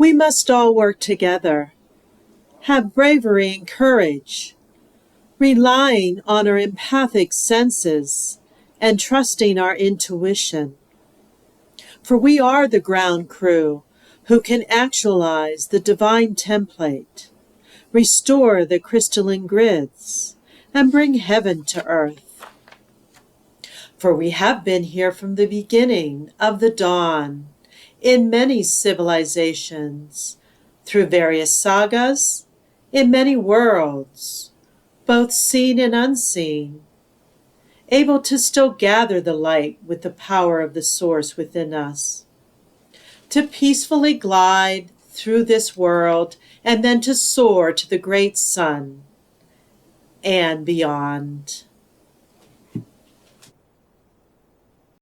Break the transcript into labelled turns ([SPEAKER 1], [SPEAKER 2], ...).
[SPEAKER 1] We must all work together, have bravery and courage, relying on our empathic senses and trusting our intuition. For we are the ground crew who can actualize the divine template, restore the crystalline grids, and bring heaven to earth. For we have been here from the beginning of the dawn, in many civilizations, through various sagas, in many worlds, both seen and unseen, able to still gather the light with the power of the source within us, to peacefully glide through this world and then to soar to the great sun and beyond.